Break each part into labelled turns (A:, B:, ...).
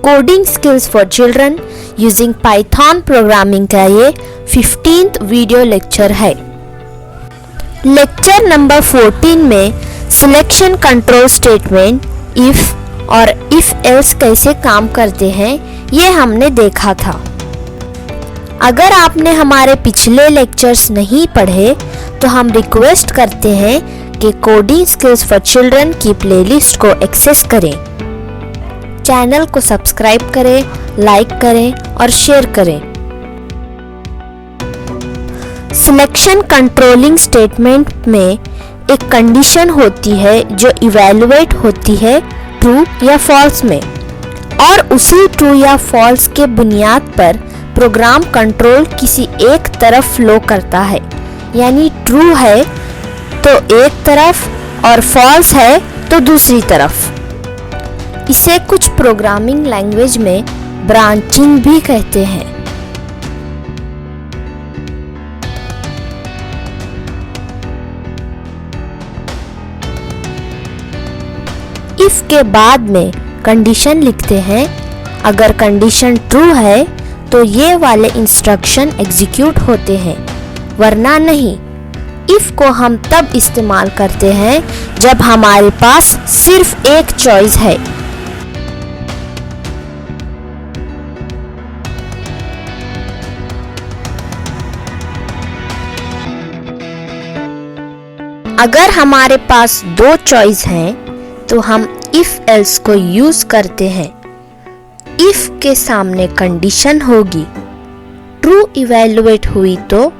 A: Coding skills for children using Python programming का ये 15th video lecture है। Lecture number 14 में सिलेक्शन कंट्रोल स्टेटमेंट इफ और if else कैसे काम करते हैं ये हमने देखा था। अगर आपने हमारे पिछले लेक्चर्स नहीं पढ़े तो हम रिक्वेस्ट करते हैं कि कोडिंग स्किल्स फॉर चिल्ड्रन की प्लेलिस्ट को एक्सेस करें, चैनल को सब्सक्राइब करें, लाइक करें और शेयर करें। सिलेक्शन कंट्रोलिंग स्टेटमेंट में एक कंडीशन होती है जो इवैल्यूएट होती है ट्रू या फॉल्स में, और उसी ट्रू या फॉल्स के बुनियाद पर प्रोग्राम कंट्रोल किसी एक तरफ फ्लो करता है। यानी ट्रू है तो एक तरफ और फॉल्स है तो दूसरी तरफ। इसे कुछ प्रोग्रामिंग लैंग्वेज में ब्रांचिंग भी कहते हैं। इफ के बाद में कंडीशन लिखते हैं। अगर कंडीशन ट्रू है तो ये वाले इंस्ट्रक्शन एग्जीक्यूट होते हैं, वरना नहीं। इफ को हम तब इस्तेमाल करते हैं जब हमारे पास सिर्फ एक चॉइस है। अगर हमारे पास दो चॉइस हैं तो हम इफ एल्स को यूज करते हैं। इफ के सामने कंडीशन होगी, ट्रू इवैल्यूएट हुई तो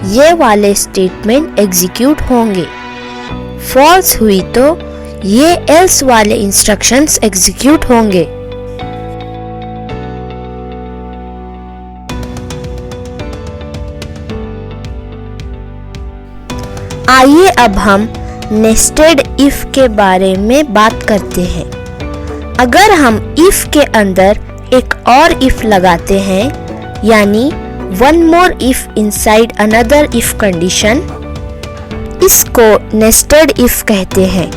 A: ये वाले स्टेटमेंट एग्जीक्यूट होंगे, फॉल्स हुई तो ये एल्स वाले इंस्ट्रक्शंस एग्जीक्यूट होंगे। आइए अब हम नेस्टेड इफ के बारे में बात करते हैं। अगर हम इफ के अंदर एक और इफ लगाते हैं, यानी one more if inside another if condition, इसको नेस्टेड इफ कहते हैं।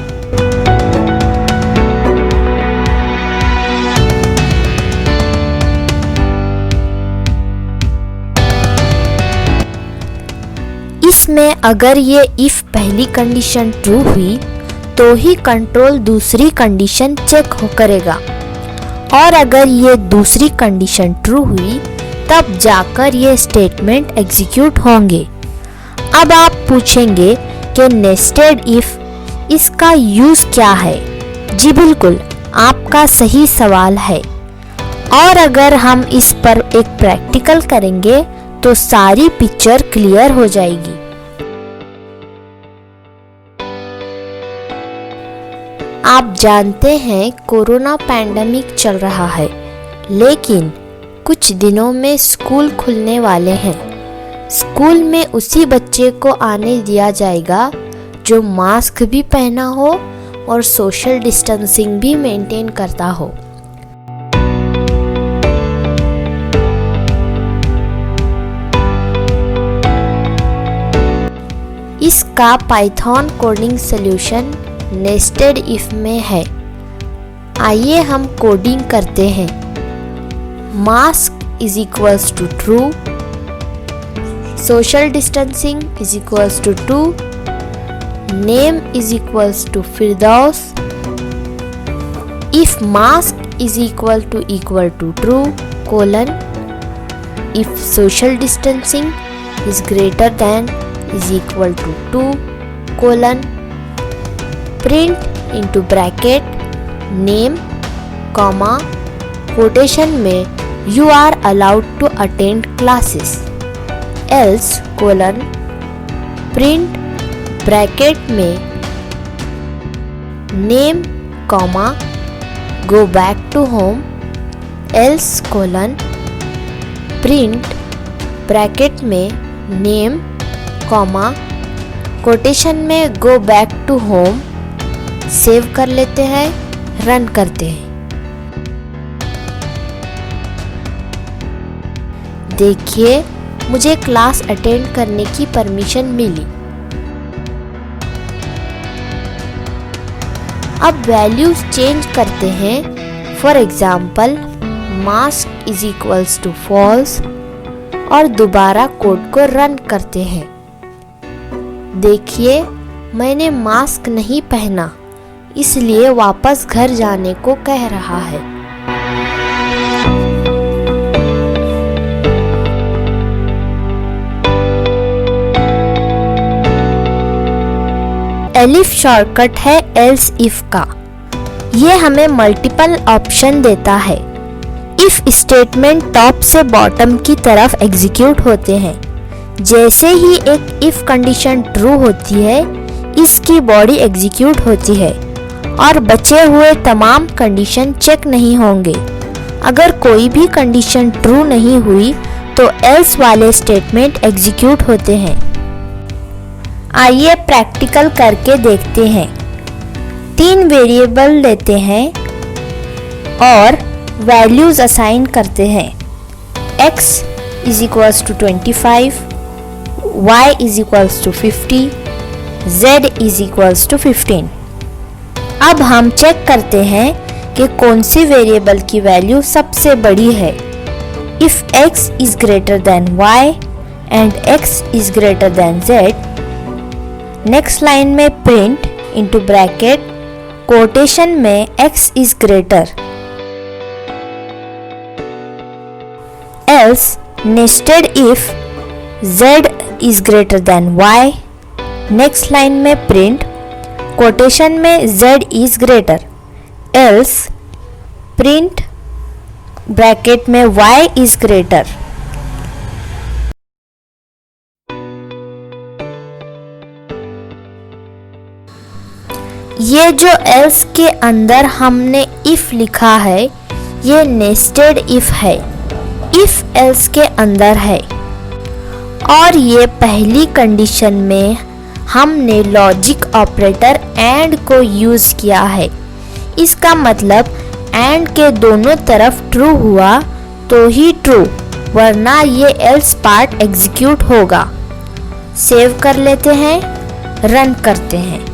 A: इसमें अगर ये इफ पहली कंडीशन ट्रू हुई तो ही कंट्रोल दूसरी कंडीशन चेक करेगा, और अगर ये दूसरी कंडीशन ट्रू हुई तब जाकर ये स्टेटमेंट एग्जीक्यूट होंगे। अब आप पूछेंगे कि नेस्टेड इफ इसका यूज क्या है? जी बिल्कुल, आपका सही सवाल है। और अगर हम इस पर एक प्रैक्टिकल करेंगे तो सारी पिक्चर क्लियर हो जाएगी। आप जानते हैं कोरोना पैंडेमिक चल रहा है, लेकिन कुछ दिनों में स्कूल खुलने वाले हैं। स्कूल में उसी बच्चे को आने दिया जाएगा जो मास्क भी पहना हो और सोशल डिस्टेंसिंग भी मेंटेन करता हो। इसका Python coding solution nested if में है। आइए हम कोडिंग करते हैं। Mask is equals to true, social distancing is equals to true, name is equals to Firdaus, if mask is equal to true colon, if social distancing is greater than is equal to 2 colon, print into bracket name comma quotation में you are allowed to attend classes, else colon print bracket में name comma go back to home, else colon print bracket में name comma quotation में go back to home. Save कर लेते हैं, run करते हैं। देखिए, मुझे क्लास अटेंड करने की परमिशन मिली। अब वैल्यूज चेंज करते हैं। For example mask is equals to false और दोबारा कोड को रन करते हैं। देखिए, मैंने मास्क नहीं पहना, इसलिए वापस घर जाने को कह रहा है। एलिफ शॉर्टकट है एल्स इफ का। ये हमें मल्टीपल ऑप्शन देता है। इफ स्टेटमेंट टॉप से बॉटम की तरफ एग्जीक्यूट होते हैं। जैसे ही एक इफ कंडीशन ट्रू होती है, इसकी बॉडी एग्जीक्यूट होती है और बचे हुए तमाम कंडीशन चेक नहीं होंगे। अगर कोई भी कंडीशन ट्रू नहीं हुई तो एल्स वाले स्टेटमेंट एग्जीक्यूट होते हैं। आइए प्रैक्टिकल करके देखते हैं। 3 वेरिएबल लेते हैं और वैल्यूज असाइन करते हैं। x is equals to 25, y is equals to 50, z is equals to 15। अब हम चेक करते हैं कि कौन सी वेरिएबल की वैल्यू सबसे बड़ी है। If x is greater then y and x is greater then z, next line में प्रिंट इनटू ब्रैकेट कोटेशन में x is greater, else nested if z is greater then y, next line में print quotation में z is greater, else print bracket में y is greater. ये जो else के अंदर हमने इफ लिखा है, ये नेस्टेड इफ है, इफ एल्स के अंदर है। और ये पहली कंडीशन में हमने लॉजिक ऑपरेटर एंड को यूज किया है। इसका मतलब एंड के दोनों तरफ ट्रू हुआ तो ही ट्रू, वरना ये एल्स पार्ट एग्जीक्यूट होगा। सेव कर लेते हैं, रन करते हैं।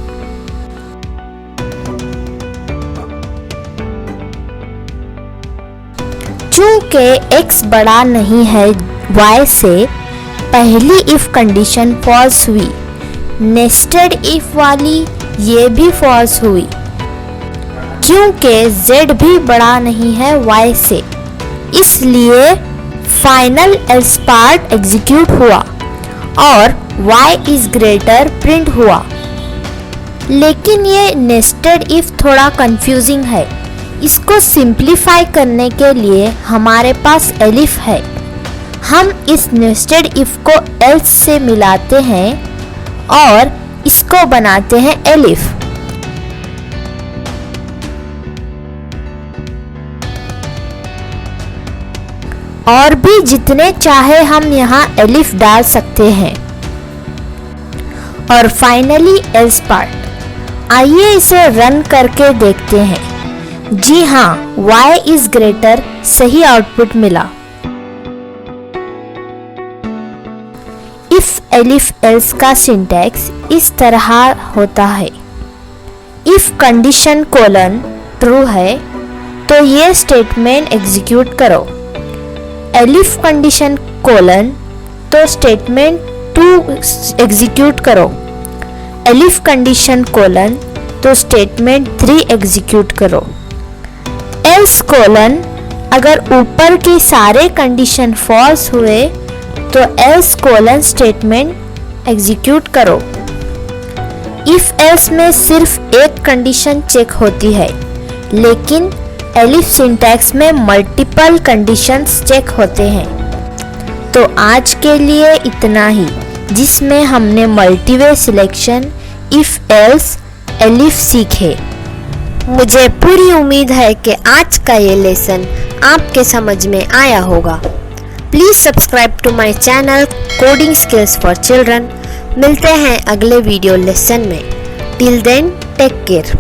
A: चूंकि x बड़ा नहीं है y से, पहली इफ कंडीशन फॉल्स हुई। नेस्टेड इफ वाली ये भी फॉल्स हुई, क्योंकि z भी बड़ा नहीं है y से, इसलिए फाइनल एल्स पार्ट एग्जीक्यूट हुआ और y इज ग्रेटर प्रिंट हुआ। लेकिन ये नेस्टेड इफ थोड़ा कंफ्यूजिंग है। इसको सिंप्लीफाई करने के लिए हमारे पास एलिफ है। हम इस नेस्टेड इफ को एल्स से मिलाते हैं और इसको बनाते हैं एलिफ। और भी जितने चाहे हम यहाँ एलिफ डाल सकते हैं। और फाइनली एल्स पार्ट। आइए इसे रन करके देखते हैं। जी हाँ, y इज ग्रेटर सही आउटपुट मिला। इफ एलिफ एल्स का सिंटैक्स इस तरह होता है। इफ कंडीशन कोलन ट्रू है तो ये स्टेटमेंट एग्जीक्यूट करो। एलिफ कंडीशन कोलन तो स्टेटमेंट 2 एग्जीक्यूट करो। एलिफ कंडीशन कोलन तो स्टेटमेंट 3 एग्जीक्यूट करो। एल्स कोलन अगर ऊपर की सारे कंडीशन फॉल्स हुए तो एल्स कोलन स्टेटमेंट एग्जीक्यूट करो। इफ एल्स में सिर्फ एक कंडीशन चेक होती है, लेकिन एलिफ सिंटैक्स में मल्टीपल कंडीशंस चेक होते हैं। तो आज के लिए इतना ही, जिसमें हमने multiway selection, if else, elif सीखे। मुझे पूरी उम्मीद है कि आज का ये लेसन आपके समझ में आया होगा। Please subscribe to my channel coding skills for children. मिलते हैं अगले वीडियो लेसन में। Till then take care.